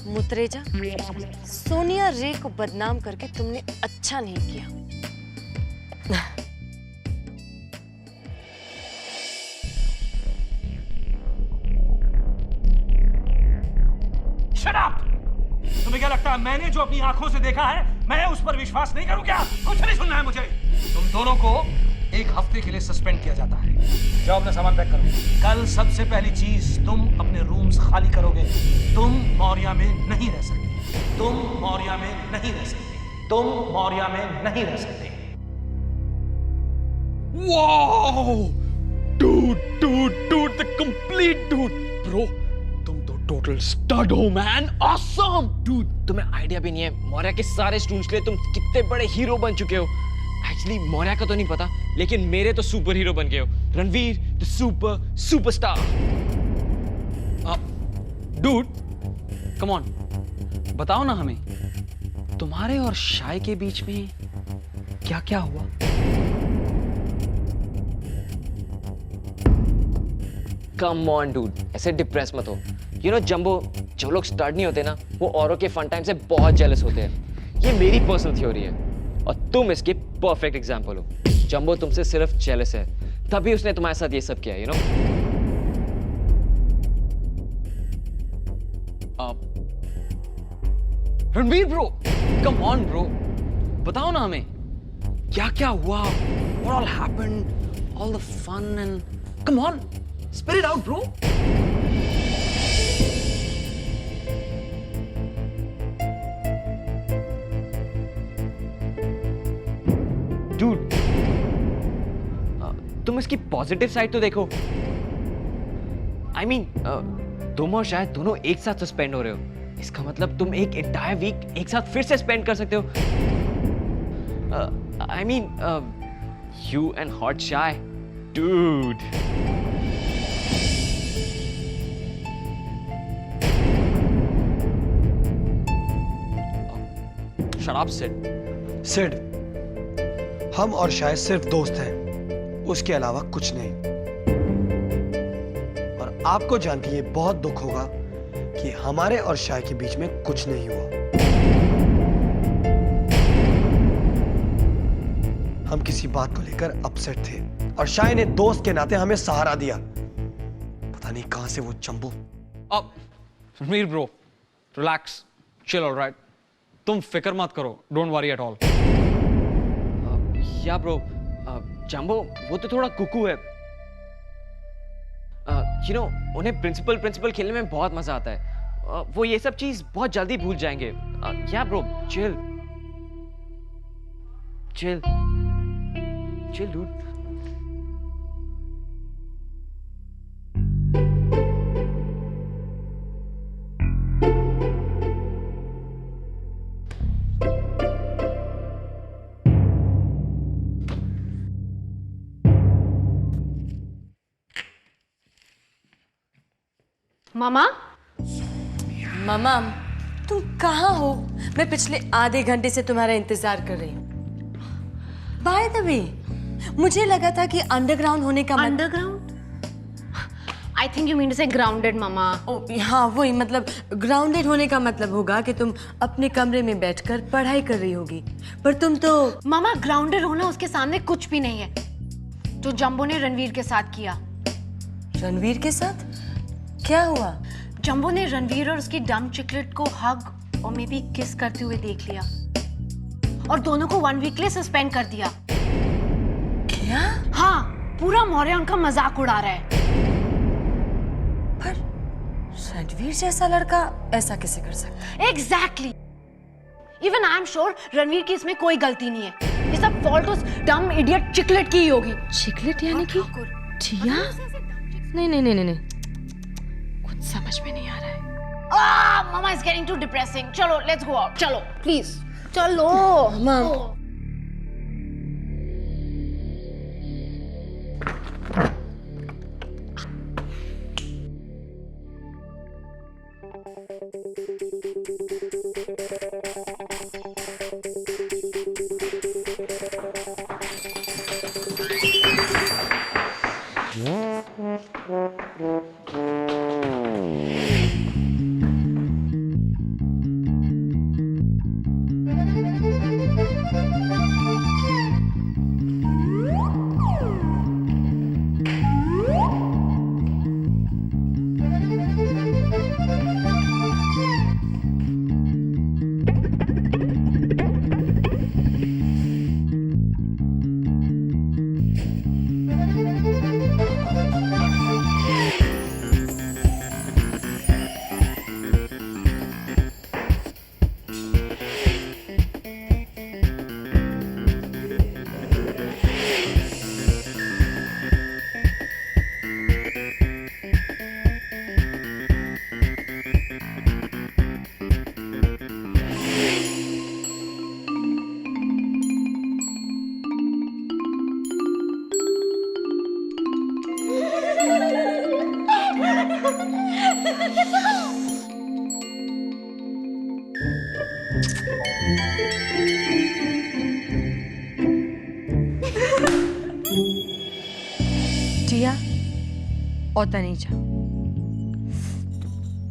मुतरेजा, सोनिया रे को बदनाम करके तुमने अच्छा नहीं किया। Shut up! तुम्हें क्या लगता है मैंने जो अपनी आंखों से देखा है मैं उस पर विश्वास नहीं करूं क्या? कुछ नहीं सुनना है मुझे। तुम दोनों को एक हफ्ते के लिए सस्पेंड किया जाता है। जाओ अपना सामान पैक करो। कल सबसे पहली चीज तुम अपने रूम्स खाली करोगे। तुम मौर्या में नहीं रह सकते। तुम मौर्या में नहीं रह सकते। तुम मौर्या में नहीं रह सकते। Wow! Dude, the complete dude, bro. तुम तो total stud हो, man. Awesome, dude. तुम्हें आइडिया भी नहीं है मौर्या के सारे स्टूडेंट्स के लिए तुम कितने बड़े हीरो बन चुके हो। एक्चुअली मौर्या का तो नहीं पता, लेकिन मेरे तो सुपर हीरो बन गए हो। Ranveer, the superstar. Dude, come on. बताओ ना हमें, तुम्हारे और शाय के बीच में क्या-क्या हुआ? Come on, dude. ऐसे डिप्रेस मत हो। You know, जंबो, जो लोग स्टार्ट नहीं होते ना, वो औरों के फन टाइम से बहुत जेलस होते हैं। ये मेरी पर्सनल थ्योरी है, और तुम इसके परफेक्ट एग्जाम्पल हो। जंबो तुमसे सिर्फ जेलस है, तभी उसने तुम्हारे साथ ये सब किया, you know? Ranveer bro, come on bro. बताओ ना हमें, क्या-क्या हुआ? What all happened? All the fun and come on, spit it out, bro. Dude, तुम इसकी पॉजिटिव साइड तो देखो। I mean, तुम और शायद दोनों एक साथ सस्पेंड हो रहे हो। इसका मतलब तुम एक एंटायर वीक एक साथ फिर से स्पेंड कर सकते हो। I mean, you and hot shy, dude. Shut up, Sid. Sid, हम और शायद सिर्फ दोस्त हैं, उसके अलावा कुछ नहीं। और आपको जान के ये बहुत दुख होगा कि हमारे और शाय के बीच में कुछ नहीं हुआ। हम किसी बात को लेकर अपसेट थे और शाय ने दोस्त के नाते हमें सहारा दिया। पता नहीं कहां से वो Jambu. Ranveer bro, relax, chill, alright. तुम फिक्र मत करो, don't worry at all. Yeah bro, Jambo वो तो थोड़ा कुकू है। You know, उन्हें प्रिंसिपल खेलने में बहुत मजा आता है। वो ये सब चीज बहुत जल्दी भूल जाएंगे। या ब्रो, चिल डूड। मामा, मामा, तुम कहाँ हो? मैं पिछले आधे घंटे से तुम्हारा इंतजार कर रही हूँ। बाय द वे, मुझे लगा था कि अंडरग्राउंड होने का underground? I think you mean to say grounded मामा। हाँ, वही मतलब ग्राउंडेड होने का मतलब होगा कि तुम अपने कमरे में बैठकर पढ़ाई कर रही होगी, पर तुम तो मामा ग्राउंडेड होना उसके सामने कुछ भी नहीं है जो जंबो ने रणवीर के साथ किया। रणवीर के साथ क्या हुआ? जंबो ने रणवीर और उसकी डम चिकलेट को हग और मे बी किस करते हुए देख लिया और दोनों को 1 वीक के लिए सस्पेंड कर दिया। क्या? हाँ, पूरा मौर्य उनका मजाक उड़ा रहा है। पर रणवीर जैसा लड़का ऐसा कैसे कर सकता है? Exactly. Even I am sure Ranveer की इसमें कोई गलती नहीं है। ये सब फॉल्ट उस डम इडियट चिकलेट की ही होगी। चिकलेट यानी कि टिया? नहीं, कुछ समझ में नहीं आ रहा है। मामा इज गेटिंग टू डिप्रेसिंग। चलो लेट्स गो आउट। चलो प्लीज चलो। मामा, टिया और तनीजा,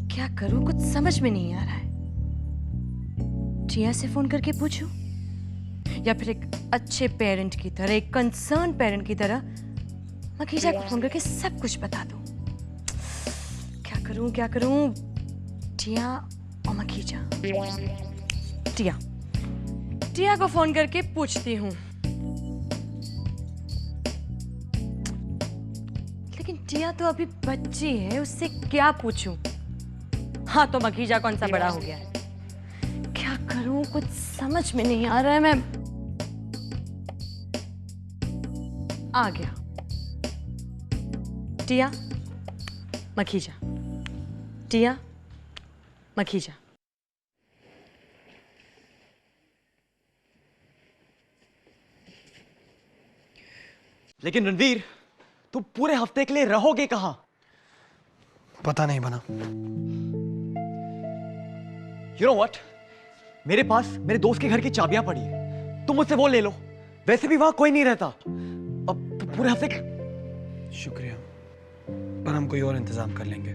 क्या करूं, कुछ समझ में नहीं आ रहा है। टिया से फोन करके पूछूं या फिर एक अच्छे पेरेंट की तरह, एक कंसर्न पेरेंट की तरह मखीजा को फोन करके सब कुछ बता दूं। क्या करूं? टिया और मखीजा। टिया को फोन करके पूछती हूँ। लेकिन टिया तो अभी बच्ची है, उससे क्या पूछूं? हाँ तो मखीजा कौन सा बड़ा हो गया है। क्या करूं, कुछ समझ में नहीं आ रहा है। मैं आ गया। टिया मखीजा, टिया मखीजा। लेकिन रणवीर, तुम पूरे हफ्ते के लिए रहोगे कहाँ? पता नहीं बना। You know what? मेरे पास मेरे दोस्त के घर की चाबियां पड़ी है, तुम मुझसे वो ले लो। वैसे भी वहां कोई नहीं रहता। अब तो पूरे हफ्ते शुक्रिया, पर हम कोई और इंतजाम कर लेंगे।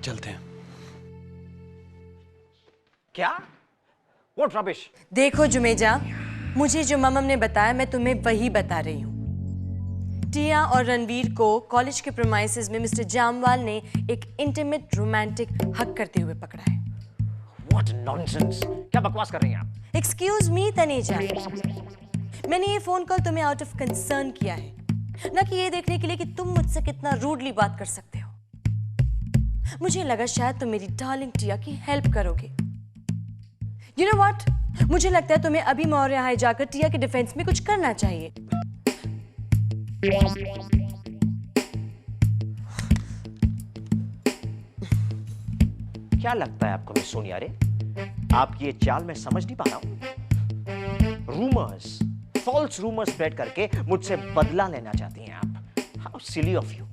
चलते हैं। क्या? What rubbish? देखो जुमेजा, मुझे जो ममम ने बताया मैं तुम्हें वही बता रही हूँ। टिया और रणवीर को कॉलेज के प्रीमाइसेस में मिस्टर जामवाल ने एक इंटीमेट रोमांटिक हक करते हुए पकड़ा है। What nonsense! क्या बकवास कर रही हैं आप? एक्सक्यूज मी तनेजा, मैंने ये फोन कॉल तुम्हें आउट ऑफ कंसर्न किया है, न कि ये देखने के लिए कि तुम मुझसे कितना रूडली बात कर सकते हो। मुझे लगा शायद तुम मेरी डार्लिंग टिया की हेल्प करोगे। You know what? मुझे लगता है तुम्हें अभी मौर्य हाई जाकर टिया के डिफेंस में कुछ करना चाहिए। क्या लगता है आपको मिस सोनिया रे? आपकी ये चाल मैं समझ नहीं पा रहा हूं। रूमर्स, फॉल्स रूमर्स स्प्रेड करके मुझसे बदला लेना चाहती हैं आप। How silly of you.